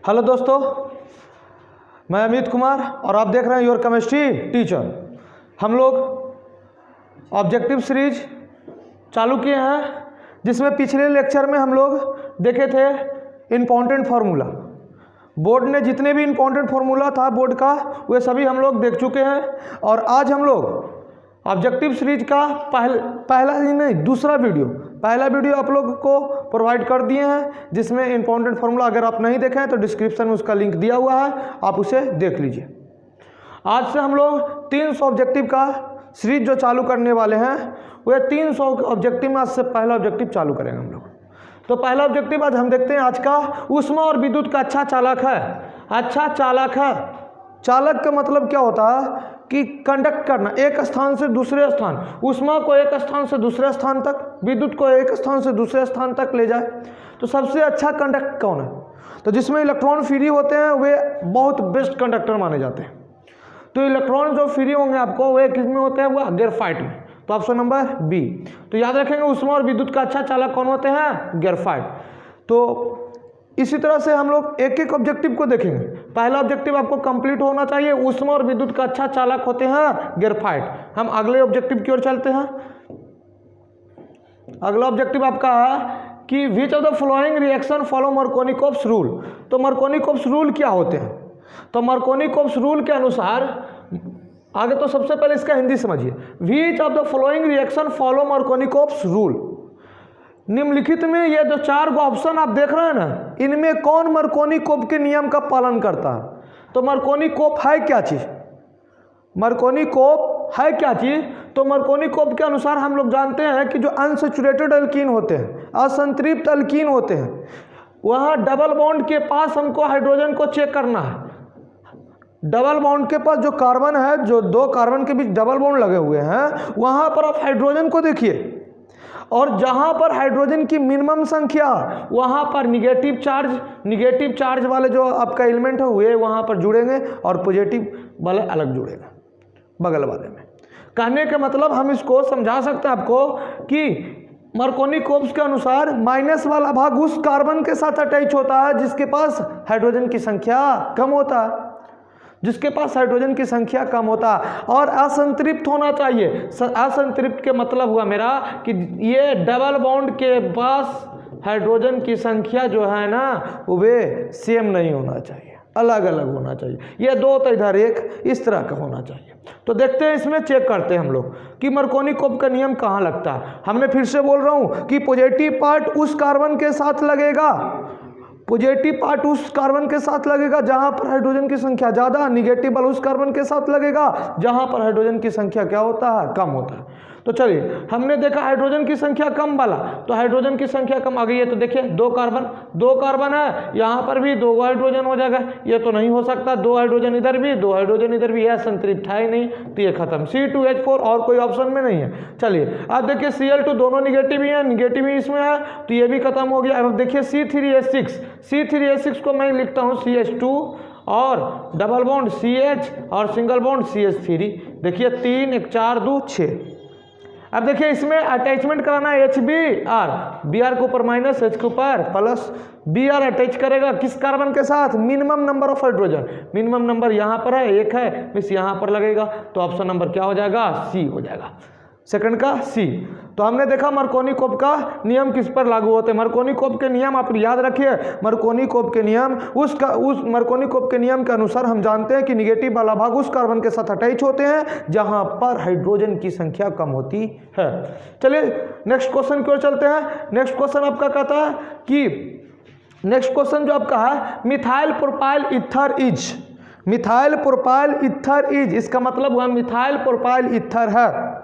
Hello दोस्तों, मैं अमित कुमार और आप देख रहे हैं योर केमिस्ट्री टीचर। हम लोग ऑब्जेक्टिव सीरीज चालू किए हैं, जिसमें पिछले लेक्चर में हम लोग देखे थे इम्पोर्टेंट फार्मूला। बोर्ड ने जितने भी इम्पोर्टेंट फार्मूला था बोर्ड का, वे सभी हम लोग देख चुके हैं। और आज हम लोग ऑब्जेक्टिव सीरीज का दूसरा वीडियो आप लोग को प्रोवाइड कर दिए हैं, जिसमें इम्पोर्टेंट फार्मूला अगर आप नहीं देखें तो डिस्क्रिप्शन में उसका लिंक दिया हुआ है, आप उसे देख लीजिए। आज से हम लोग 300 ऑब्जेक्टिव का सीरीज जो चालू करने वाले हैं, वह 300 ऑब्जेक्टिव में आज से पहला ऑब्जेक्टिव चालू करेंगे हम लोग। तो पहला ऑब्जेक्टिव आज हम देखते हैं आज का, ऊष्मा और विद्युत का अच्छा चालक है। अच्छा चालक है, चालक का मतलब क्या होता है कि कंडक्ट करना एक स्थान से दूसरे स्थान, ऊष्मा को एक स्थान से दूसरे स्थान तक, विद्युत को एक स्थान से दूसरे स्थान तक ले जाए। तो सबसे अच्छा कंडक्ट कौन है? तो जिसमें इलेक्ट्रॉन फ्री होते हैं वे बहुत बेस्ट कंडक्टर माने जाते हैं। तो इलेक्ट्रॉन जो फ्री होंगे आपको वे किस में होते हैं? वह ग्रेफाइट में। तो ऑप्शन नंबर बी। तो याद रखेंगे ऊष्मा और विद्युत का अच्छा चालक कौन होते हैं? ग्रेफाइट। तो इसी तरह से हम लोग एक एक ऑब्जेक्टिव को देखेंगे। पहला ऑब्जेक्टिव आपको कंप्लीट होना चाहिए, ऊष्मा और विद्युत का अच्छा चालक होते हैं ग्रेफाइट। हम अगले ऑब्जेक्टिव की ओर चलते हैं। अगला ऑब्जेक्टिव आपका है कि which of the following reaction follow Markovnikov's rule. तो मार्कोनिकॉप्स रूल क्या होते हैं? तो मार्कोनिकॉप्स रूल के अनुसार, आगे तो सबसे पहले इसका हिंदी समझिए। Which of the following reaction follow Markovnikov's rule. निम्नलिखित में ये जो 4 ऑप्शन आप देख रहे हैं ना, इनमें कौन मार्कोनिकॉप के नियम का पालन करता है? तो मार्कोनिकॉप है क्या चीज? मार्कोनिकॉप है क्या चीज? तो मार्कोनिकॉप के अनुसार हम लोग जानते हैं कि जो अनसैचुरेटेड अल्कीन होते हैं, असंतृप्त अल्कीन होते हैं, वहाँ डबल बॉन्ड के पास हमको हाइड्रोजन को चेक करना है। डबल बॉन्ड के पास जो कार्बन है, जो 2 कार्बन के बीच डबल बॉन्ड लगे हुए हैं, वहाँ पर आप हाइड्रोजन को देखिए, और जहां पर हाइड्रोजन की मिनिमम संख्या, वहां पर निगेटिव चार्ज वाले जो आपका एलिमेंट हुए वहां पर जुड़ेंगे और पॉजिटिव वाले अलग जुड़ेगा बगल वाले में। कहने का मतलब हम इसको समझा सकते हैं आपको कि मार्कोनिकॉप्स के अनुसार माइनस वाला भाग उस कार्बन के साथ अटैच होता है जिसके पास हाइड्रोजन की संख्या कम होता है, जिसके पास हाइड्रोजन की संख्या कम होता है। और असंतृप्त होना चाहिए। असंतृप्त के मतलब हुआ मेरा कि ये डबल बॉन्ड के पास हाइड्रोजन की संख्या जो है ना, वे सेम नहीं होना चाहिए, अलग अलग होना चाहिए। ये 2 तो इधर एक, इस तरह का होना चाहिए। तो देखते हैं, इसमें चेक करते हैं हम लोग कि मार्कोनिकॉप का नियम कहाँ लगता है। हमने फिर से बोल रहा हूँ कि पॉजिटिव पार्ट उस कार्बन के साथ लगेगा, पॉजिटिव पार्ट उस कार्बन के साथ लगेगा जहां पर हाइड्रोजन की संख्या ज़्यादा, निगेटिव वाला उस कार्बन के साथ लगेगा जहां पर हाइड्रोजन की संख्या क्या होता है? कम होता है। तो चलिए, हमने देखा हाइड्रोजन की संख्या कम वाला, तो हाइड्रोजन की संख्या कम आ गई है। तो देखिए 2 कार्बन है, यहाँ पर भी 2 हाइड्रोजन हो जाएगा। ये तो नहीं हो सकता, 2 हाइड्रोजन इधर भी, 2 हाइड्रोजन इधर भी, यह संतृप्त है ही नहीं, तो ये खत्म। C2H4 और कोई ऑप्शन में नहीं है। चलिए अब देखिए Cl2 दोनों निगेटिव ही है, निगेटिव ही इसमें है, तो ये भी खत्म हो गया। अब देखिए C3H6 को मैं लिखता हूँ CH2 और डबल बॉन्ड CH और सिंगल बॉन्ड CH3। देखिए 3 1 4 2 6। अब देखिए इसमें अटैचमेंट कराना है HBr, Br के ऊपर माइनस, H के ऊपर प्लस। Br अटैच करेगा किस कार्बन के साथ? Minimum number of hydrogen. Minimum number यहाँ पर है, 1 है, मिस यहाँ पर लगेगा। तो ऑप्शन नंबर क्या हो जाएगा? C हो जाएगा, सेकंड का C। तो हमने देखा मार्कोनिकॉप का नियम किस पर लागू होते हैं। मार्कोनिकॉप के नियम आप याद रखिए। मार्कोनिकॉप के नियम उस मार्कोनिकॉप के नियम के अनुसार हम जानते हैं कि निगेटिव वाला भाग उस कार्बन के साथ अटैच होते हैं जहां पर हाइड्रोजन की संख्या कम होती है। चलिए नेक्स्ट क्वेश्चन की ओर चलते हैं। नेक्स्ट क्वेश्चन आपका कहता है कि नेक्स्ट क्वेश्चन जो आपका है, methyl propyl ether is. Methyl propyl ether is, इसका मतलब हुआ मिथाइल प्रोपाइल ईथर है।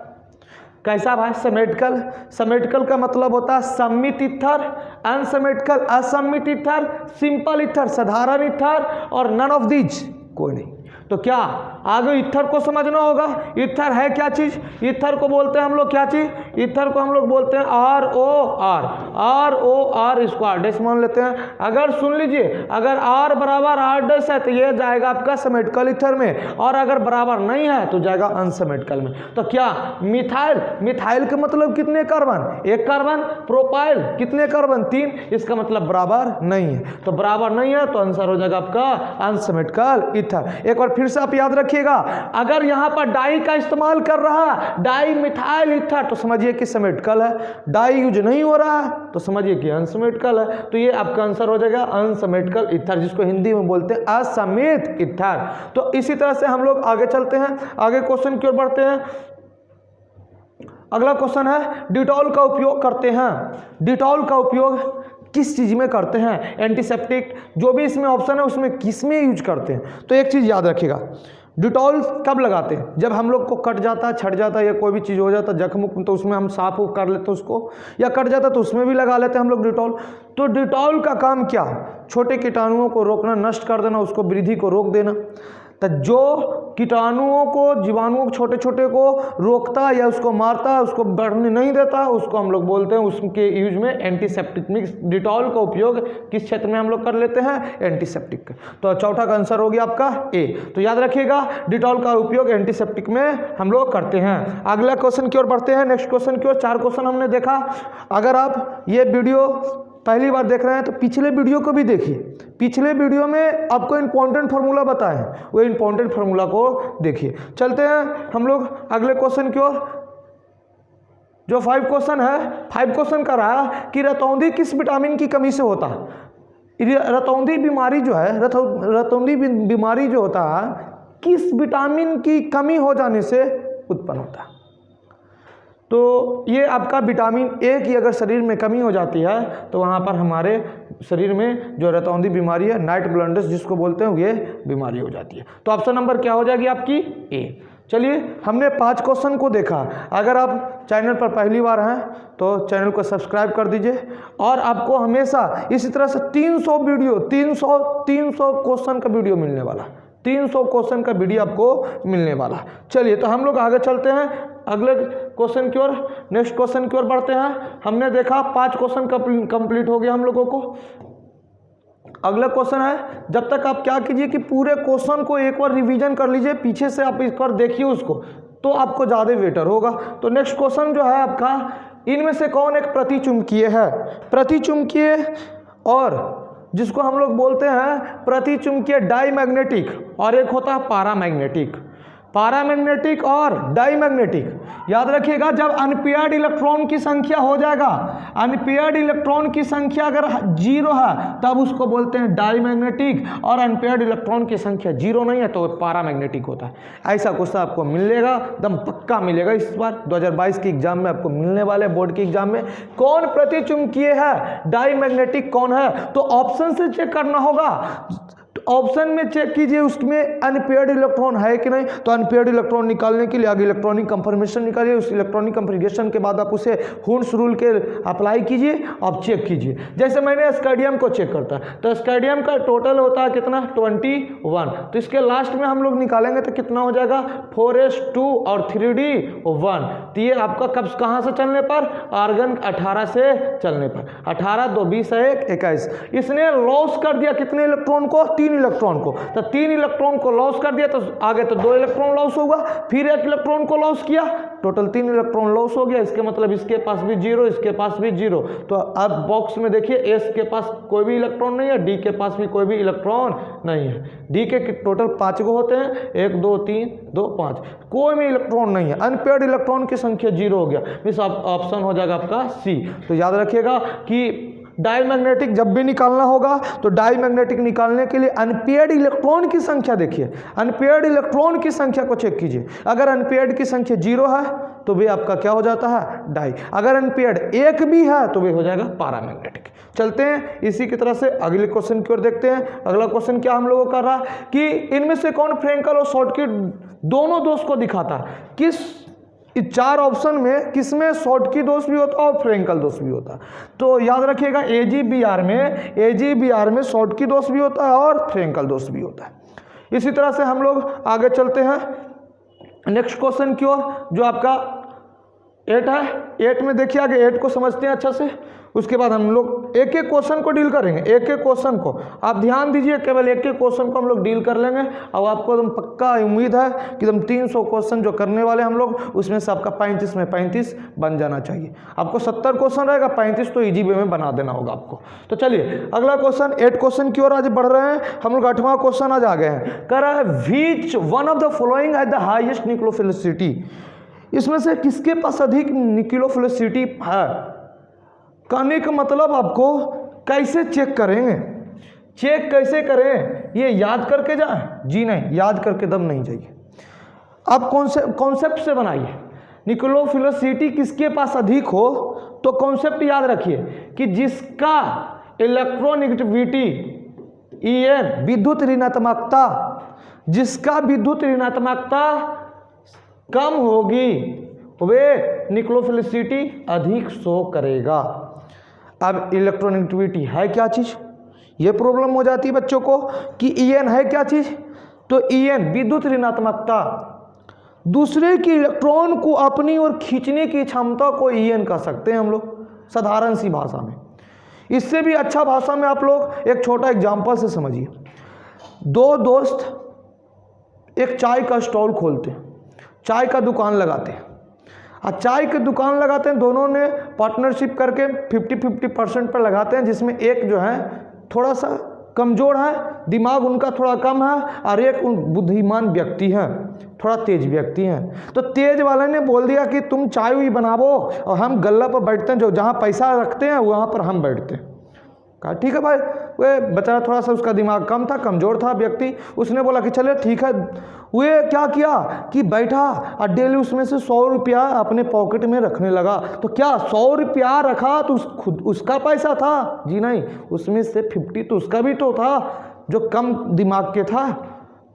कैसा भाई? समेटिकल। समेटिकल का मतलब होता है सम्मित ईथर, अनसमेटिकल असम्मित ईथर, सिंपल ईथर साधारण ईथर, और नन ऑफ दीज कोई नहीं। तो क्या आगे ईथर को समझना होगा। ईथर है क्या चीज़, ईथर को बोलते हैं हम लोग क्या चीज़, ईथर को हम लोग बोलते हैं ROR स्क्वायर डैश मान लेते हैं। अगर सुन लीजिए, अगर R बराबर R डैश है तो ये जाएगा आपका सिमेट्रिकल ईथर में, और अगर बराबर नहीं है तो जाएगा अनसिमेट्रिकल में। तो क्या मिथाइल, मिथाइल का मतलब कितने कार्बन, एक कार्बन, प्रोपाइल कितने कार्बन, 3, इसका मतलब बराबर नहीं है। तो बराबर नहीं है तो आंसर हो जाएगा आपका अनसिमेट्रिकल ईथर। एक बार फिर से आप याद रखिएगा, अगर यहां पर डाई का इस्तेमाल कर रहा है, डाई मिथाइल ईथर, तो समझिए कि सिमेट्रिकल है। डाई यूज नहीं हो रहा है तो समझिए कि अनसिमेट्रिकल है। तो ये आपका आंसर हो जाएगा अनसिमेट्रिकल ईथर, जिसको हिंदी में बोलते हैं असमित ईथर। तो इसी तरह से हम लोग आगे चलते हैं, आगे क्वेश्चन की ओर बढ़ते हैं। अगला क्वेश्चन है, डिटॉल का उपयोग करते हैं, डिटॉल का उपयोग किस चीज में करते हैं, एंटीसेप्टिक, जो भी इसमें ऑप्शन है उसमें किस में यूज करते हैं। तो एक चीज याद रखिएगा, डिटॉल कब लगाते हैं, जब हम लोग को कट जाता है, छट जाता है या कोई भी चीज़ हो जाता है जख्म, तो उसमें हम साफ कर लेते हैं उसको, या कट जाता है तो उसमें भी लगा लेते हैं हम लोग डिटॉल। तो डिटॉल का काम क्या, छोटे कीटाणुओं को रोकना, नष्ट कर देना, उसको वृद्धि को रोक देना। तो जो कीटाणुओं को, जीवाणुओं को, छोटे छोटे को रोकता या उसको मारता, उसको बढ़ने नहीं देता, उसको हम लोग बोलते हैं, उसके यूज में एंटीसेप्टिक मिक्स। डिटॉल का उपयोग किस क्षेत्र में हम लोग कर लेते हैं, एंटीसेप्टिक। तो चौथा का आंसर हो गया आपका ए। तो याद रखिएगा, डिटॉल का उपयोग एंटीसेप्टिक में हम लोग करते हैं। अगला क्वेश्चन की ओर बढ़ते हैं, नेक्स्ट क्वेश्चन की ओर। 4 क्वेश्चन हमने देखा। अगर आप ये वीडियो पहली बार देख रहे हैं तो पिछले वीडियो को भी देखिए, पिछले वीडियो में आपको इंपॉर्टेंट फार्मूला बताए हैं, वो इंपॉर्टेंट फार्मूला को देखिए। चलते हैं हम लोग अगले क्वेश्चन की ओर, जो 5 क्वेश्चन है। 5 क्वेश्चन का रहा कि रतौंधी किस विटामिन की कमी से होता है। रतौंधी बीमारी जो है, रतौंधी बीमारी जो होता है किस विटामिन की कमी हो जाने से उत्पन्न होता है। तो ये आपका विटामिन ए की अगर शरीर में कमी हो जाती है तो वहाँ पर हमारे शरीर में जो रतौंधी बीमारी है, नाइट ब्लाइंडनेस जिसको बोलते हैं, ये बीमारी हो जाती है। तो ऑप्शन नंबर क्या हो जाएगी आपकी, ए। चलिए, हमने 5 क्वेश्चन को देखा। अगर आप चैनल पर पहली बार हैं तो चैनल को सब्सक्राइब कर दीजिए, और आपको हमेशा इसी तरह से 300 वीडियो, 300 क्वेश्चन का वीडियो मिलने वाला, 300 क्वेश्चन का वीडियो आपको मिलने वाला। चलिए, तो हम लोग आगे चलते हैं अगले क्वेश्चन की ओर, नेक्स्ट क्वेश्चन की ओर बढ़ते हैं। हमने देखा 5 क्वेश्चन कंप्लीट हो गया हम लोगों को। अगला क्वेश्चन है, जब तक आप क्या कीजिए कि पूरे क्वेश्चन को एक बार रिवीजन कर लीजिए, पीछे से आप एक बार देखिए उसको, तो आपको ज़्यादा बेटर होगा। तो नेक्स्ट क्वेश्चन जो है आपका, इनमें से कौन एक प्रतिचुंबकीय है, प्रतिचुंबकीय, और जिसको हम लोग बोलते हैं प्रतिचुंबकीय डाईमैग्नेटिक, और एक होता है पारामैग्नेटिक। पारामैग्नेटिक और डाईमैग्नेटिक, याद रखिएगा, जब अनपेयर्ड इलेक्ट्रॉन की संख्या हो जाएगा, अनपेयर्ड इलेक्ट्रॉन की संख्या अगर 0 है तब उसको बोलते हैं डाईमैग्नेटिक, और अनपेयर्ड इलेक्ट्रॉन की संख्या 0 नहीं है तो पारामैग्नेटिक होता है। ऐसा क्वेश्चन आपको मिलेगा, एकदम पक्का मिलेगा। इस बार 2022 के एग्जाम में आपको मिलने वाले, बोर्ड के एग्जाम में, कौन प्रतिचुंबकीय है, डाईमैग्नेटिक कौन है। तो ऑप्शन से चेक करना होगा, ऑप्शन में चेक कीजिए उसमें अनपेयर्ड इलेक्ट्रॉन है कि नहीं। तो अनपेयर्ड इलेक्ट्रॉन निकालने के लिए आगे इलेक्ट्रॉनिक कंफर्मेशन निकालिए, उस इलेक्ट्रॉनिक कंफर्मेशन के बाद आप उसे हुन्स रूल के अप्लाई कीजिए, आप चेक कीजिए। जैसे मैंने स्कैडियम को चेक करता है तो स्कैडियम का टोटल होता है कितना, 21। तो इसके लास्ट में हम लोग निकालेंगे तो कितना हो जाएगा, 4s2 और 3d1। तो ये आपका कब कहाँ से चलने पर, आर्गन 18 से चलने पर, 18 2 20 1 21। इसने लॉस कर दिया कितने इलेक्ट्रॉन को, 3 इलेक्ट्रॉन को। तो 3 इलेक्ट्रॉन को लॉस कर दिया तो आगे तो 2 इलेक्ट्रॉन लॉस होगा, फिर 1 इलेक्ट्रॉन को लॉस किया, टोटल 3 इलेक्ट्रॉन लॉस हो गया। इसके मतलब इसके पास भी 0, इसके पास भी 0। तो अब बॉक्स में देखिए, एस के पास कोई भी इलेक्ट्रॉन नहीं है, डी के पास भी कोई भी इलेक्ट्रॉन नहीं है। डी के टोटल 5 को होते हैं, 1 2 3 2 5, कोई भी इलेक्ट्रॉन नहीं है, अनपेयर्ड इलेक्ट्रॉन की संख्या 0 हो गया। इस ऑप्शन हो जाएगा आपका सी। तो याद रखिएगा कि डाईमैग्नेटिक जब भी निकालना होगा तो डाईमैग्नेटिक निकालने के लिए अनपेयर्ड इलेक्ट्रॉन की संख्या देखिए, अनपेयर्ड इलेक्ट्रॉन की संख्या को चेक कीजिए। अगर अनपेयर्ड की संख्या 0 है तो भी आपका क्या हो जाता है, डाई। अगर अनपेयर्ड 1 भी है तो भी हो जाएगा पारामैग्नेटिक। चलते हैं इसी की तरह से अगले क्वेश्चन की ओर देखते हैं। अगला क्वेश्चन क्या हम लोगों का रहा कि इनमें से कौन फ्रेंकल और शॉर्टकी दोनों दोष को दिखाता है। किस 4 ऑप्शन में किसमें शॉर्टकी दोष भी होता है और फ्रेंकल दोष भी होता है। तो याद रखिएगा, AGBR में शॉर्टकी दोष भी होता है और फ्रेंकल दोष भी होता है। इसी तरह से हम लोग आगे चलते हैं नेक्स्ट क्वेश्चन की ओर, जो आपका 8 है। 8 में देखिए आगे 8 को समझते हैं अच्छा से, उसके बाद हम लोग एक एक क्वेश्चन को डील करेंगे। एक एक क्वेश्चन को आप ध्यान दीजिए, केवल एक एक क्वेश्चन को हम लोग डील कर लेंगे। और आपको एकदम पक्का उम्मीद है कि एकदम 300 क्वेश्चन जो करने वाले हम लोग, उसमें से आपका 35 में 35 बन जाना चाहिए। आपको 70 क्वेश्चन रहेगा, 35 तो ईजी वे में बना देना होगा आपको। तो चलिए अगला क्वेश्चन 8 क्वेश्चन की ओर आज बढ़ रहे हैं हम लोग। 8वां क्वेश्चन आज आ गए हैं। कह रहा है which one of the following has the highest nucleophilicity. इसमें से किसके पास अधिक न्यूक्लियोफिलिसिटी है। कहने का मतलब आपको कैसे चेक करेंगे, चेक कैसे करें, ये याद करके जाए? जी नहीं, याद करके दम नहीं जाइए। आप कॉन्सेप्ट से बनाइए। न्यूक्लियोफिलिसिटी किसके पास अधिक हो तो कॉन्सेप्ट याद रखिए कि जिसका इलेक्ट्रोनेगेटिविटी EN विद्युत ऋणात्मकता, जिसका विद्युत ऋणात्मकता कम होगी वे न्यूक्लियोफिलिसिटी अधिक शो करेगा। अब इलेक्ट्रोनेगेटिविटी है क्या चीज़, ये प्रॉब्लम हो जाती है बच्चों को कि EN है क्या चीज़। तो EN विद्युत ऋणात्मकता, दूसरे के इलेक्ट्रॉन को अपनी ओर खींचने की क्षमता को EN कह सकते हैं हम लोग साधारण सी भाषा में। इससे भी अच्छा भाषा में आप लोग एक छोटा एग्जाम्पल से समझिए। दो दोस्त एक चाय का स्टॉल खोलते हैं, चाय का दुकान लगाते हैं। चाय की दुकान लगाते हैं, दोनों ने पार्टनरशिप करके 50-50% पर लगाते हैं, जिसमें एक जो है थोड़ा सा कमज़ोर है, दिमाग उनका थोड़ा कम है, और एक बुद्धिमान व्यक्ति है, थोड़ा तेज व्यक्ति है। तो तेज वाले ने बोल दिया कि तुम चाय हुई बनावो और हम गल्ला पर बैठते हैं, जो जहाँ पैसा रखते हैं वहाँ पर हम बैठते हैं। कहा ठीक है भाई। वे बेचारा थोड़ा सा उसका दिमाग कम था, कमज़ोर था व्यक्ति, उसने बोला कि चले ठीक है। वे क्या किया कि बैठा और डेली उसमें से 100 रुपया अपने पॉकेट में रखने लगा। तो क्या 100 रुपया रखा तो खुद उसका पैसा था? जी नहीं, उसमें से 50 तो उसका भी तो था जो कम दिमाग के था।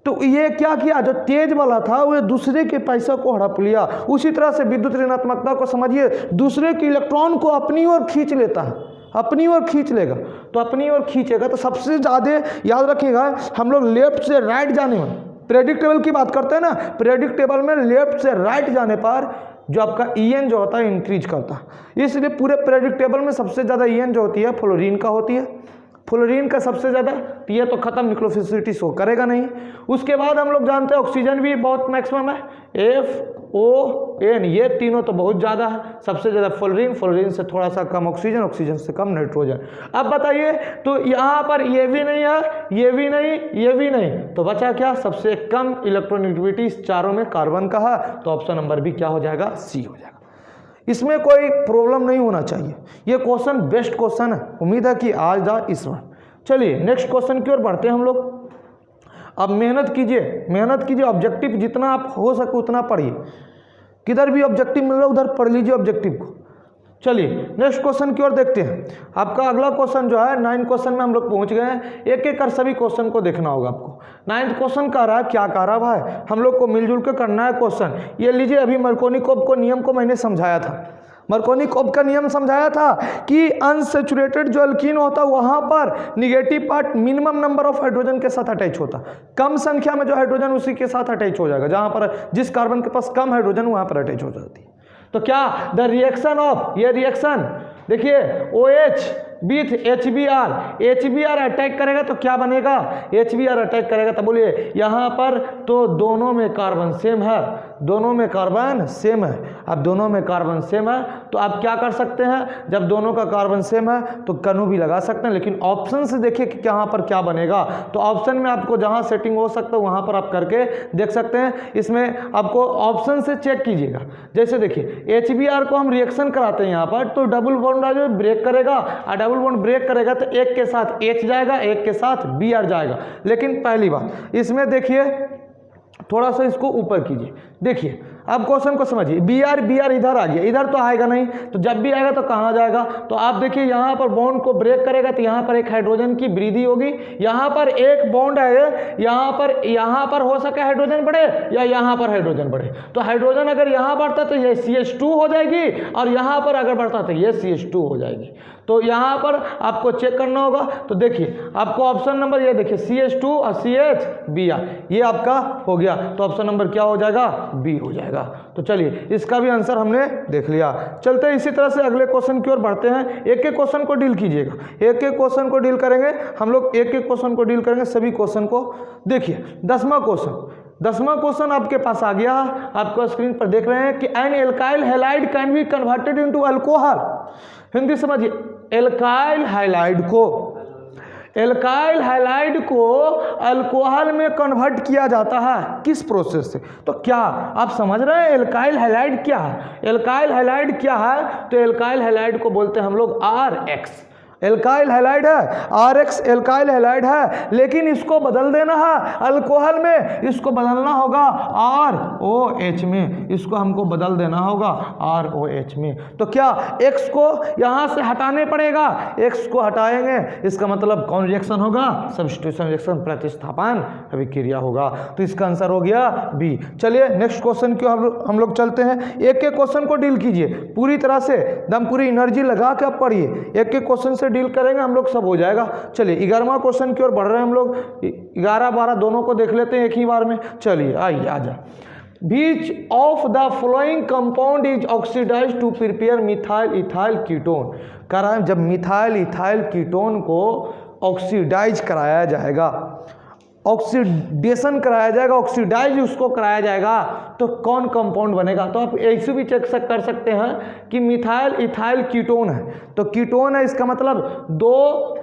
तो ये क्या किया, जो तेज वाला था वह दूसरे के पैसा को हड़प लिया। उसी तरह से विद्युत ऋणात्मकता को समझिए, दूसरे के इलेक्ट्रॉन को अपनी ओर खींच लेता है, अपनी ओर खींच लेगा। तो अपनी ओर खींचेगा तो सबसे ज़्यादा याद रखिएगा, हम लोग लेफ्ट से राइट जाने में प्रेडिक्ट टेबल की बात करते हैं ना, प्रेडिक्ट टेबल में लेफ्ट से राइट जाने पर जो आपका EN जो होता है इंक्रीज करता है। इसलिए पूरे प्रेडिक्ट टेबल में सबसे ज़्यादा EN जो होती है फ्लोरीन का होती है, फ्लोरीन का सबसे ज़्यादा। ये तो खत्म, न्यूक्लियोफिलिसिटी शो करेगा नहीं। उसके बाद हम लोग जानते हैं ऑक्सीजन भी बहुत मैक्सिमम है, FON, ये तीनों तो बहुत ज़्यादा है। सबसे ज़्यादा फ्लोरीन, फ्लोरीन से थोड़ा सा कम ऑक्सीजन, ऑक्सीजन से कम नाइट्रोजन। अब बताइए, तो यहाँ पर ये भी नहीं है, ये भी नहीं, ये भी नहीं, तो बचा क्या? सबसे कम इलेक्ट्रोनेगेटिविटी इस चारों में कार्बन का है, तो ऑप्शन नंबर भी क्या हो जाएगा? C हो जाएगा। इसमें कोई प्रॉब्लम नहीं होना चाहिए। ये क्वेश्चन बेस्ट क्वेश्चन है, उम्मीद है कि आज दा इस बार। चलिए नेक्स्ट क्वेश्चन की ओर बढ़ते हैं हम लोग। अब मेहनत कीजिए, मेहनत कीजिए, ऑब्जेक्टिव जितना आप हो सके उतना पढ़िए। किधर भी ऑब्जेक्टिव मिल रहा है उधर पढ़ लीजिए ऑब्जेक्टिव को। चलिए नेक्स्ट क्वेश्चन की ओर देखते हैं। आपका अगला क्वेश्चन जो है 9 क्वेश्चन में हम लोग पहुंच गए हैं। एक एक कर सभी क्वेश्चन को देखना होगा आपको। 9th क्वेश्चन कह रहा है, क्या कह रहा भाई, हम लोग को मिलजुल के करना है क्वेश्चन। ये लीजिए, अभी मर्कोनिकोव को नियम को मैंने समझाया था। मर्कोनिकोव का नियम समझाया था कि अनसैचुरेटेड जो अल्कीन होता है वहाँ पर negative part minimum number of hydrogen के साथ अटैच होता, कम संख्या में जो हाइड्रोजन उसी के साथ अटैच हो जाएगा। जहाँ पर जिस कार्बन के पास कम हाइड्रोजन वहाँ पर अटैच हो जाती है। तो क्या द रिएक्शन ऑफ, ये रिएक्शन देखिए OH विथ HBr अटैक करेगा तो क्या बनेगा? HBr अटैक करेगा तो बोलिए यहाँ पर तो दोनों में कार्बन सेम है, दोनों में कार्बन सेम है। अब दोनों में कार्बन सेम है तो आप क्या कर सकते हैं, जब दोनों का कार्बन सेम है तो कनु भी लगा सकते हैं, लेकिन ऑप्शन से देखिए कि यहाँ पर क्या बनेगा। तो ऑप्शन में आपको जहाँ सेटिंग हो सकता है वहाँ पर आप करके देख सकते हैं। इसमें आपको ऑप्शन से चेक कीजिएगा। जैसे देखिए HBr को हम रिएक्शन कराते हैं यहाँ पर, तो डबल बॉन्ड जो ब्रेक करेगा, और डबल बॉन्ड ब्रेक करेगा तो एक के साथ H जाएगा, एक के साथ Br जाएगा। लेकिन पहली बात इसमें देखिए, थोड़ा सा इसको ऊपर कीजिए, देखिए अब क्वेश्चन को समझिए, बी आर इधर आ गया, इधर तो आएगा नहीं, तो जब भी आएगा तो कहाँ जाएगा, तो आप देखिए यहाँ पर बॉन्ड को ब्रेक करेगा तो यहाँ पर एक हाइड्रोजन की वृद्धि होगी, यहाँ पर एक बॉन्ड है, यहाँ पर हो सके हाइड्रोजन बढ़े या यहाँ पर हाइड्रोजन बढ़े, तो हाइड्रोजन अगर यहाँ बढ़ता तो ये CH2 हो जाएगी और यहाँ पर अगर बढ़ता तो ये CH2 हो जाएगी। तो यहाँ पर आपको चेक करना होगा, तो देखिए आपको ऑप्शन नंबर ये देखिए CH2 और CHBr ये आपका हो गया, तो ऑप्शन नंबर क्या हो जाएगा, बी हो जाएगा। तो चलिए इसका भी आंसर हमने देख लिया। चलते हैं इसी तरह से अगले क्वेश्चन की ओर बढ़ते हैं। एक एक क्वेश्चन को डील कीजिएगा, एक एक क्वेश्चन को डील करेंगे हम लोग, एक एक क्वेश्चन को डील करेंगे, सभी क्वेश्चन को देखिए। 10वां क्वेश्चन आपके पास आ गया, आपको स्क्रीन पर देख रहे हैं कि an alkyl halide can be converted into alcohol. Hindi समझिए, एल्काइल हाइलाइड को अल्कोहल में कन्वर्ट किया जाता है, किस प्रोसेस से? तो क्या आप समझ रहे हैं एल्काइल हाइलाइड क्या है? एल्काइल हाइलाइड क्या है? तो एल्काइल हाइलाइड को बोलते हैं हम लोग RH। एल्काइल हैलाइड है, RH एल्काइल हैलाइड है, लेकिन इसको बदल देना है अल्कोहल में, इसको बदलना होगा ROH में, इसको हमको बदल देना होगा ROH में। तो क्या X को यहाँ से हटाने पड़ेगा, X को हटाएंगे, इसका मतलब कौन रिएक्शन होगा, सब्स्टिट्यूशन रिएक्शन, प्रतिस्थापन अभिक्रिया होगा। तो इसका आंसर हो गया बी। चलिए नेक्स्ट क्वेश्चन की हम लोग चलते हैं। एक एक क्वेश्चन को डील कीजिए पूरी तरह से, एकदम पूरी एनर्जी लगा के आप पढ़िए, एक एक क्वेश्चन से डील करेंगे हम लोग, सब हो जाएगा। चलिए 11वां क्वेश्चन की ओर बढ़ रहे हैं हम लोग, 11 12 दोनों को देख लेते हैं एक ही बार में। चलिए आइए आजा। Which of the following compound is oxidized to prepare methyl ethyl ketone? कह रहा है जब मिथाइल इथाइल कीटोन को ऑक्सीडाइज कराया जाएगा, ऑक्सीडेशन कराया जाएगा, ऑक्सीडाइज उसको कराया जाएगा, तो कौन कंपाउंड बनेगा? तो आप ऐसे भी चेक कर सकते हैं कि मिथाइल इथाइल कीटोन है, तो कीटोन है, इसका मतलब 2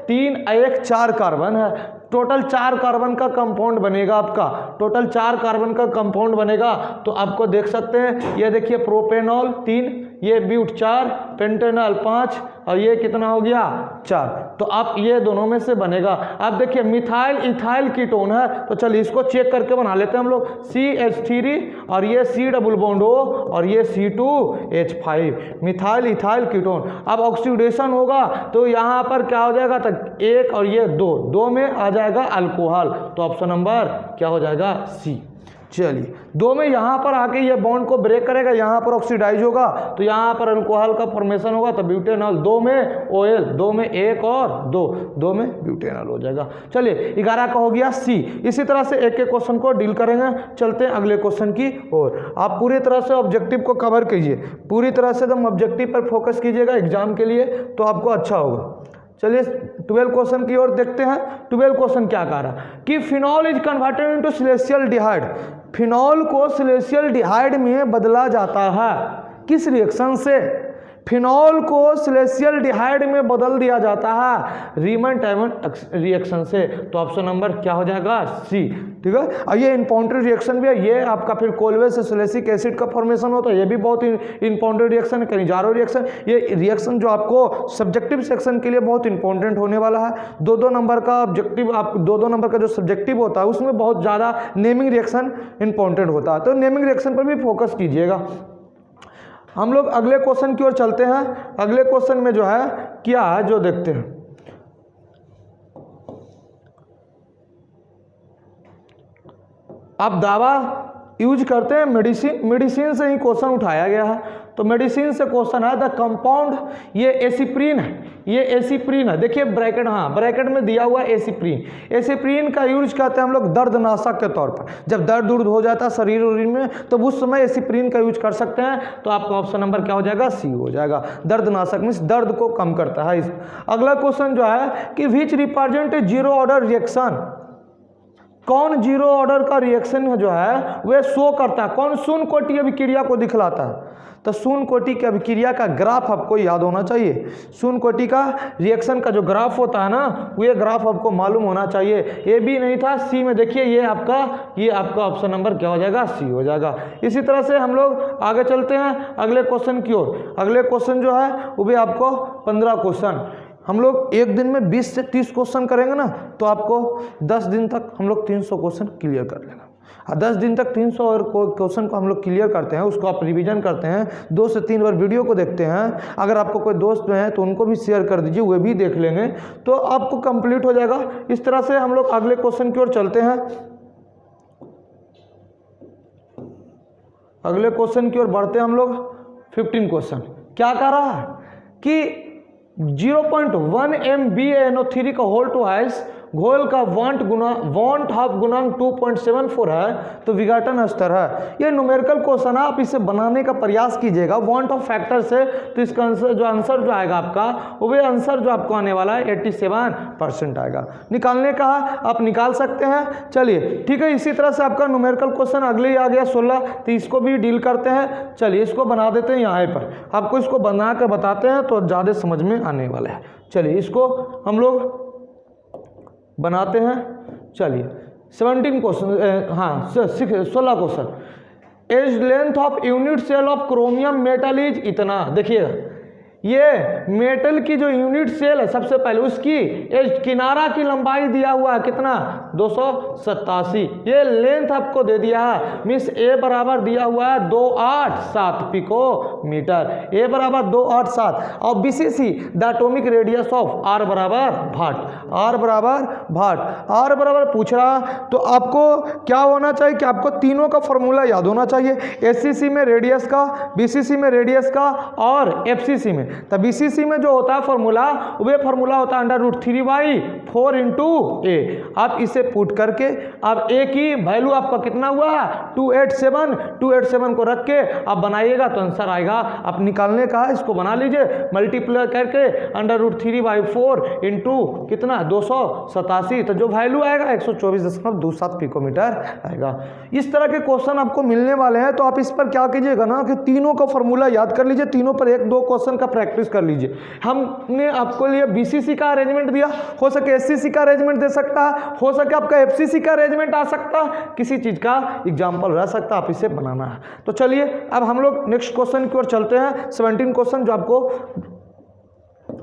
3 1 4 कार्बन है, टोटल 4 कार्बन का कंपाउंड बनेगा आपका, टोटल 4 कार्बन का कंपाउंड बनेगा। तो आपको देख सकते हैं, ये देखिए प्रोपेनॉल 3, ये ब्यूट 4, पेंटेनॉल 5 और ये कितना हो गया 4। तो आप ये दोनों में से बनेगा। आप देखिए मिथाइल इथाइल कीटोन है, तो चलिए इसको चेक करके बना लेते हैं हम लोग। CH3 और ये C डबल बॉन्ड O और ये C2H5, मिथाइल इथाइल कीटोन। अब ऑक्सीडेशन होगा तो यहाँ पर क्या हो जाएगा, तो 1 और ये 2 में आ जाएगा अल्कोहल, तो ऑप्शन नंबर क्या हो जाएगा, C। चलिए 2 में यहाँ पर आके ये बॉन्ड को ब्रेक करेगा, यहाँ पर ऑक्सीडाइज होगा, तो यहाँ पर अल्कोहल का फॉर्मेशन होगा, तो ब्यूटेनॉल, 2 में OL, 2 में 1 और 2 में ब्यूटेनॉल हो जाएगा। चलिए 11 का हो गया C। इसी तरह से एक एक क्वेश्चन को डील करेंगे। चलते हैं अगले क्वेश्चन की ओर। आप पूरी तरह से ऑब्जेक्टिव को कवर कीजिए, पूरी तरह से एकदम ऑब्जेक्टिव पर फोकस कीजिएगा एग्जाम के लिए, तो आपको अच्छा होगा। चलिए 12 क्वेश्चन की ओर देखते हैं। 12 क्वेश्चन क्या कह रहा है कि phenol is converted into salicylaldehyde, phenol को सिलेशियल डिहाइड में बदला जाता है, किस रिएक्शन से? फिनॉल को सिलेशियल डिहाइड में बदल दिया जाता है रीमन-टाइमन रिएक्शन से, तो ऑप्शन नंबर क्या हो जाएगा, C। ठीक है, और ये इंपॉर्टेंट रिएक्शन भी है, ये आपका फिर कोलवे से सिलेसिक एसिड का फॉर्मेशन होता है, ये भी बहुत इंपॉर्टेंट रिएक्शन है, कनिजारो रिएक्शन। ये रिएक्शन जो आपको सब्जेक्टिव सेक्शन के लिए बहुत इंपॉर्टेंट होने वाला है। 2-2 नंबर का ऑब्जेक्टिव, आप 2-2 नंबर का जो सब्जेक्टिव होता है उसमें बहुत ज़्यादा नेमिंग रिएक्शन इंपॉर्टेंट होता है, तो नेमिंग रिएक्शन पर भी फोकस कीजिएगा। हम लोग अगले क्वेश्चन की ओर चलते हैं। अगले क्वेश्चन में जो है क्या है जो देखते हैं। आप दावा यूज करते हैं मेडिसिन से ही क्वेश्चन उठाया गया है, तो मेडिसिन से क्वेश्चन है द कंपाउंड, ये एसिप्रीन है, ये एसिप्रीन है, देखिए ब्रैकेट, हाँ ब्रैकेट में दिया हुआ एसिप्रीन। एसिप्रीन का यूज करते हैं हम लोग दर्दनाशक के तौर पर, जब दर्द उर्द हो जाता है शरीर में तो उस समय एसिप्रीन का यूज कर सकते हैं, तो आपका ऑप्शन नंबर क्या हो जाएगा, C हो जाएगा। दर्दनाशक मीन्स दर्द को कम करता है। अगला क्वेश्चन जो है कि which represent zero order reaction, कौन जीरो ऑर्डर का रिएक्शन जो है वह शो करता है, कौन शून्य कोटि अभिक्रिया को दिखलाता है? तो शून्य कोटि की अभिक्रिया का ग्राफ आपको याद होना चाहिए। शून्य कोटि का रिएक्शन का जो ग्राफ होता है ना, वो ये ग्राफ आपको मालूम होना चाहिए। ए भी नहीं था, C में देखिए ये आपका ऑप्शन नंबर क्या हो जाएगा, C हो जाएगा। इसी तरह से हम लोग आगे चलते हैं अगले क्वेश्चन की ओर। अगले क्वेश्चन जो है वो भी आपको 15 क्वेश्चन, हम लोग एक दिन में 20 से 30 क्वेश्चन करेंगे ना, तो आपको 10 दिन तक हम लोग 300 क्वेश्चन क्लियर कर लेंगे। 10 दिन तक 300 और क्वेश्चन को हम लोग क्लियर करते हैं, उसको आप रिवीजन करते हैं, 2 से 3 बार वीडियो को देखते हैं। अगर आपको कोई दोस्त हैं तो उनको भी शेयर कर दीजिए, वे भी देख लेंगे तो आपको कंप्लीट हो जाएगा। इस तरह से हम लोग अगले क्वेश्चन की ओर चलते हैं। अगले क्वेश्चन की ओर बढ़ते हैं हम लोग। 15 क्वेश्चन क्या कह रहा है कि 0.1 MbNO3 का होल टू हाइस घोल का वॉन्ट हाफ गुणांक 2.74 है तो विघटन स्तर है। ये न्यूमेरिकल क्वेश्चन है, आप इसे बनाने का प्रयास कीजिएगा वॉन्ट ऑफ फैक्टर से, तो इसका आंसर जो आएगा आपका वो आंसर जो आपको आने वाला है 87% आएगा। निकालने का आप निकाल सकते हैं। चलिए ठीक है, इसी तरह से आपका न्यूमेरिकल क्वेश्चन अगले ही आ गया 16, तो इसको भी डील करते हैं। चलिए इसको बना देते हैं यहाँ पर, आपको इसको बना कर बताते हैं तो ज़्यादा समझ में आने वाला है। चलिए इसको हम लोग बनाते हैं। चलिए 17 क्वेश्चन, हाँ 16 question. Edge length of unit cell of chromium metal is इतना। देखिएगा ये मेटल की जो यूनिट सेल है सबसे पहले उसकी एज किनारा की लंबाई दिया हुआ है कितना 287। ये लेंथ आपको दे दिया है, मीन्स ए बराबर दिया हुआ है 287 पिकोमीटर, ए बराबर 287। और BCC the atomic radius of r बराबर भाट, आर बराबर भाट, आर बराबर पूछ रहा तो आपको क्या होना चाहिए कि आपको तीनों का फॉर्मूला याद होना चाहिए। एससीसी में रेडियस का, बीसीसी में रेडियस का और एफसीसी में। तब बीसीसी में जो होता है फॉर्मूला वो फार्मूला होता है √3/4 इंटू ए। आप इसे पुट करके अब ए की वैल्यू आपका कितना हुआ 287 को रख के आप बनाइएगा तो आंसर आएगा। आप निकालने का है, इसको बना लीजिए, मल्टीप्लाई करके √3/4 इंटू कितना 287, तो जो वैल्यू आएगा 124.27 पिकोमीटर आएगा। इस तरह के क्वेश्चन आपको मिलने वाले हैं, तो आप इस पर क्या कीजिएगा ना कि तीनों का फॉर्मूला याद कर लीजिए, तीनों पर 1-2 क्वेश्चन का प्रैक्टिस कर लीजिए। हमने आपको लिए बीसीसी का अरेंजमेंट दिया, हो सके एससीसी का अरेंजमेंट दे सकता है, हो सके आपका एफसीसी का अरेंजमेंट आ सकता है, किसी चीज का एग्जांपल रह सकता है, आप इसे बनाना है। तो चलिए अब हम लोग नेक्स्ट क्वेश्चन की ओर चलते हैं। 17 क्वेश्चन जो आपको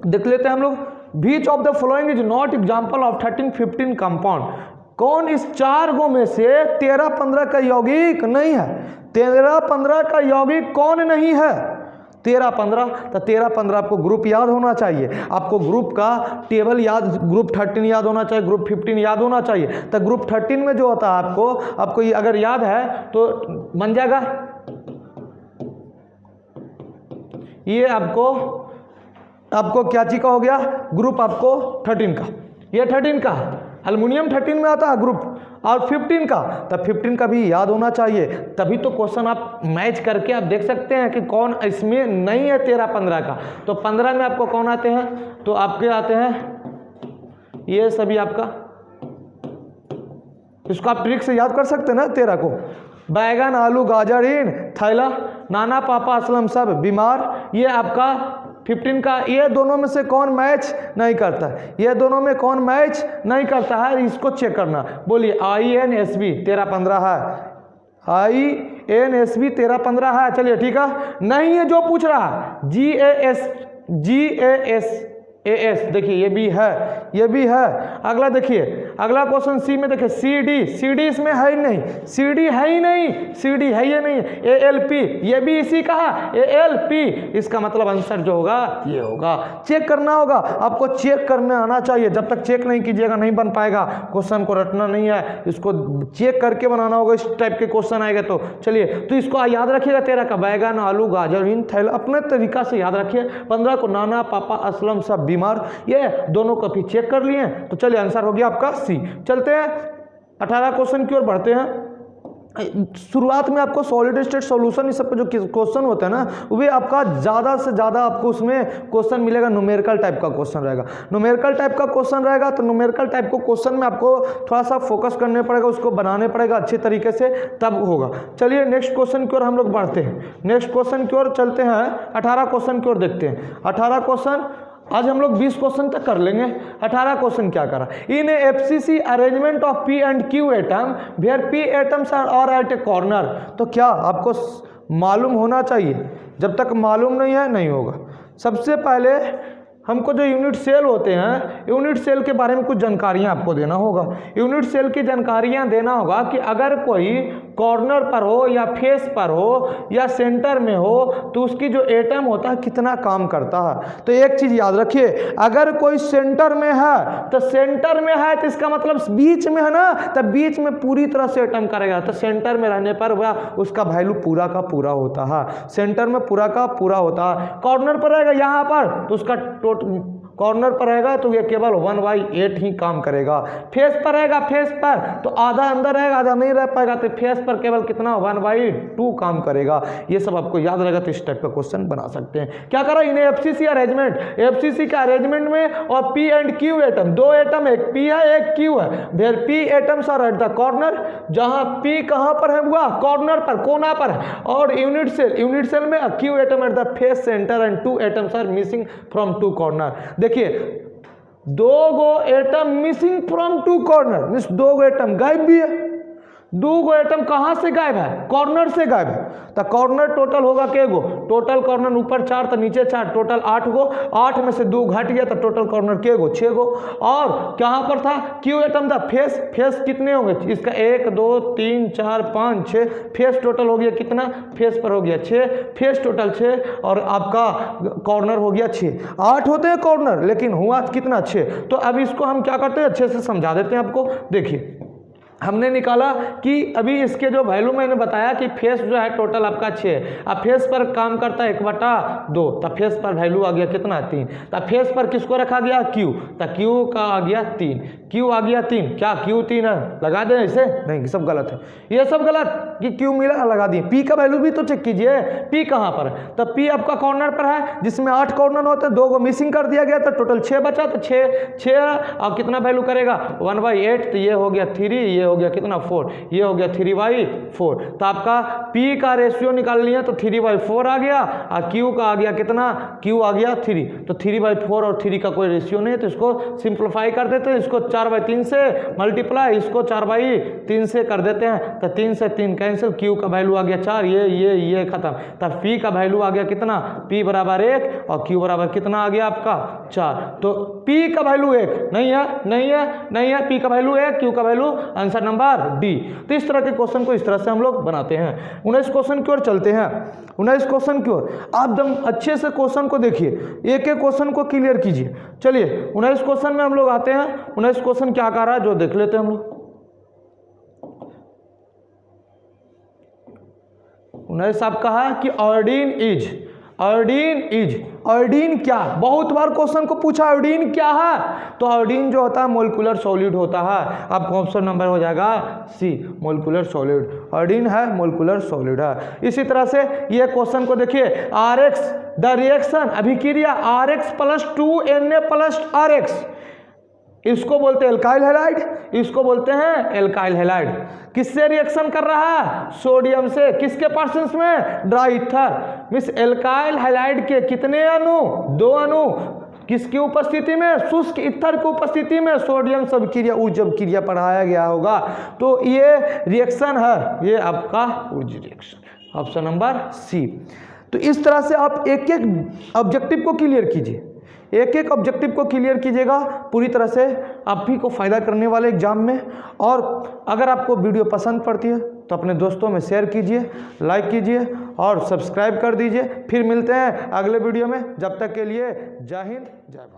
देख लेते हैं हम लोग। Which of the following is not example of 13-15 compound. कौन इस 4 गो में से 13-15 का यौगिक नहीं है? 13-15 का यौगिक कौन नहीं है? 13-15, तो 13-15 आपको ग्रुप याद होना चाहिए, आपको ग्रुप का टेबल याद, ग्रुप 13 याद होना चाहिए, ग्रुप 15 याद होना चाहिए। तो ग्रुप 13 में जो होता है आपको ये अगर याद है तो बन जाएगा ये आपको क्या चीज का हो गया ग्रुप आपको 13 का, ये 13 का एल्युमिनियम 13 में आता है ग्रुप, और 15 का, तब 15 का भी याद होना चाहिए। तभी तो क्वेश्चन आप मैच करके आप देख सकते हैं कि कौन इसमें नहीं है 13-15 का। तो 15 में आपको कौन आते हैं, तो आपके आते हैं ये सभी आपका, इसको आप ट्रिक से याद कर सकते हैं ना 13 को। बैगन, आलू, गाजर, इन, थैला, नाना, पापा, असलम सब बीमार। ये आपका 15 का, ये दोनों में से कौन मैच नहीं करता है, ये दोनों में कौन मैच नहीं करता है, इसको चेक करना। बोलिए INSB 13-15 है, INSB 13-15 है। चलिए ठीक है, नहीं है जो पूछ रहा है GAS, देखिए ये भी है, ये भी है। अगला देखिए, अगला क्वेश्चन सी में देखिए CD इसमें है ही नहीं, CD है ही नहीं, CD है ही नहीं। ALP ये भी इसी का है, ALP, इसका मतलब आंसर जो होगा ये होगा। चेक करना होगा, आपको चेक करने आना चाहिए। जब तक चेक नहीं कीजिएगा नहीं बन पाएगा, क्वेश्चन को रटना नहीं है, इसको चेक करके बनाना होगा। इस टाइप के क्वेश्चन आएगा तो चलिए, तो इसको याद रखिएगा 13 का बैगन, आलू, गाजर, इन, थैला, अपने तरीका से याद रखिए। 15 को नाना, पापा, असलम सब बीमार, ये दोनों को भी चेक कर लिए। तो चलिए आंसर हो गया आपका सी। चलते हैं 18 क्वेश्चन की ओर बढ़ते हैं। शुरुआत में आपको सॉलिड स्टेट सॉल्यूशन, इस सब जो क्वेश्चन होता है ना, वे आपका ज़्यादा से ज़्यादा आपको उसमें क्वेश्चन मिलेगा, न्यूमेरिकल टाइप का क्वेश्चन रहेगा। न्यूमेरिकल टाइप का क्वेश्चन रहेगा तो न्यूमेरिकल टाइप को क्वेश्चन में आपको थोड़ा सा फोकस करने पड़ेगा, उसको बनाने पड़ेगा अच्छे तरीके से, तब होगा। चलिए नेक्स्ट क्वेश्चन की ओर हम लोग बढ़ते हैं। नेक्स्ट क्वेश्चन की ओर चलते हैं, 18 क्वेश्चन की ओर देखते हैं। 18 क्वेश्चन, आज हम लोग 20 क्वेश्चन तक कर लेंगे। 18 क्वेश्चन क्या करा, in FCC arrangement of P and Q atom where P atoms are at a corner. तो क्या आपको मालूम होना चाहिए, जब तक मालूम नहीं है नहीं होगा। सबसे पहले हमको जो यूनिट सेल होते हैं, यूनिट सेल के बारे में कुछ जानकारियाँ आपको देना होगा। यूनिट सेल की जानकारियाँ देना होगा कि अगर कोई कॉर्नर पर हो या फेस पर हो या सेंटर में हो तो उसकी जो एटम होता है कितना काम करता है। तो एक चीज़ याद रखिए, अगर कोई सेंटर में है तो सेंटर में है तो इसका मतलब बीच में है ना, तो बीच में पूरी तरह से एटम करेगा, तो सेंटर में रहने पर वह उसका वैल्यू पूरा का पूरा होता है। सेंटर में पूरा का पूरा होता है। कॉर्नर पर रहेगा यहाँ पर तो उसका कॉर्नर पर रहेगा तो ये केवल 1/8 ही काम करेगा। फेस पर रहेगा, फेस पर तो आधा अंदर रहेगा आधा नहीं रह पाएगा, तो फेस पर केवल कितना 1/2 काम करेगा। ये सब आपको याद रहेगा तो इस टाइप का क्वेश्चन बना सकते हैं। क्या करा इन्हें एफसीसी अरेंजमेंट, एफसीसी का अरेंजमेंट में और पी एंड क्यू एटम, दो एटम, एक पी है एक क्यू है, where P atoms are at the corner, जहां पी कहां पर है हुआ कॉर्नर पर, कोना पर है, और यूनिट सेल में Q atom at the face centre and 2 atoms are missing from 2 corner. देखिए 2 atom missing from 2 corner means 2 atom गायब भी है। 2 एटम कहां से गायब है? कॉर्नर से गायब है। तो कॉर्नर टोटल होगा के गो? टोटल कॉर्नर ऊपर 4 तो नीचे 4, टोटल 8 गो। 8 में से 2 घट गया तो टोटल कॉर्नर के गो? 6 गो। और कहां पर था क्यू एटम था? फेस, फेस कितने होंगे इसका? 1 2 3 4 5 6 फेस टोटल हो गया कितना? फेस पर हो गया 6, फेस टोटल 6 और आपका कॉर्नर हो गया 6। 8 होते हैं कॉर्नर लेकिन हुआ कितना? 6। तो अब इसको हम क्या करते हैं अच्छे से समझा देते हैं आपको। देखिए हमने निकाला कि अभी इसके जो वैल्यू मैंने बताया कि फेस जो है टोटल आपका 6, अब फेस पर काम करता है 1/2, तब फेस पर वैल्यू आ गया कितना? 3। तब फेस पर किसको रखा गया? क्यू, तब क्यू का आ गया 3, क्यू आ गया 3। क्या क्यू 3 है? लगा दें इसे? नहीं, सब गलत है, ये सब गलत कि क्यू मिला लगा दिए। पी का वैल्यू भी तो चेक कीजिए, पी कहाँ पर है? तब पी आपका कॉर्नर पर है जिसमें 8 कॉर्नर होते हैं, 2 को मिसिंग कर दिया गया तो टोटल 6 बचा, तो 6 और कितना वैल्यू करेगा? 1/8, तो ये हो गया 3, ये हो गया कितना? 4, ये हो गया 3/4। तो आपका P का रेशियो निकाल लिया तो 3/4 आ गया और Q का आ गया कितना? Q आ गया 3। तो 3/4 और 3 का कोई रेशियो नहीं है तो इसको सिंप्लीफाई कर देते हैं, इसको 4/3 से मल्टीप्लाई, इसको 4/3 से कर देते हैं तो 3 से 3 कैंसिल, Q का वैल्यू आ गया 4, ये खत्म। तब P का वैल्यू आ गया कितना? P बराबर 1 और Q बराबर कितना आ गया आपका? 4। तो P का वैल्यू 1 नहीं है, P का वैल्यू 1, Q का वैल्यू आंसर नंबर डी। तो इस तरह के क्वेश्चन को इस तरह से हम लोग बनाते हैं। 19 क्वेश्चन की ओर चलते हैं। 19 क्वेश्चन की ओर आप एकदम अच्छे से क्वेश्चन को देखिए, एक एक क्वेश्चन को क्लियर कीजिए। चलिए 19 क्वेश्चन में हम लोग आते हैं। 19 क्वेश्चन क्या कह रहा है जो देख लेते हैं हम लोग। 19 आपका है कि आयोडीन इज, आयोडीन क्या? बहुत बार क्वेश्चन को पूछा आयोडीन क्या है, तो आयोडीन जो होता है मोलिकुलर सॉलिड होता है। आपका ऑप्शन नंबर हो जाएगा सी, मोलिकुलर सॉलिड। आयोडीन है मोलिकुलर सॉलिड है। इसी तरह से ये क्वेश्चन को देखिए, RX द रिएक्शन अभिक्रिया RX + 2Na + RX, इसको बोलते हैं एल्काइल हैलाइड, इसको बोलते हैं एल्काइल हैलाइड। किससे रिएक्शन कर रहा है? सोडियम से। किसके प्रेजेंस में? Dry ether. Miss alkyl halide के कितने अणु? 2 अणु। किसकी उपस्थिति में? शुष्क ईथर की उपस्थिति में सोडियम सब क्रिया जब क्रिया पढ़ाया गया होगा तो ये रिएक्शन है, ये आपका रिएक्शन। Option number C. तो इस तरह से आप एक एक ऑब्जेक्टिव को क्लियर कीजिए, एक एक ऑब्जेक्टिव को क्लियर कीजिएगा, पूरी तरह से आप भी को फायदा करने वाले एग्जाम में। और अगर आपको वीडियो पसंद पड़ती है तो अपने दोस्तों में शेयर कीजिए, लाइक कीजिए और सब्सक्राइब कर दीजिए। फिर मिलते हैं अगले वीडियो में, जब तक के लिए जय हिंद जय भारत।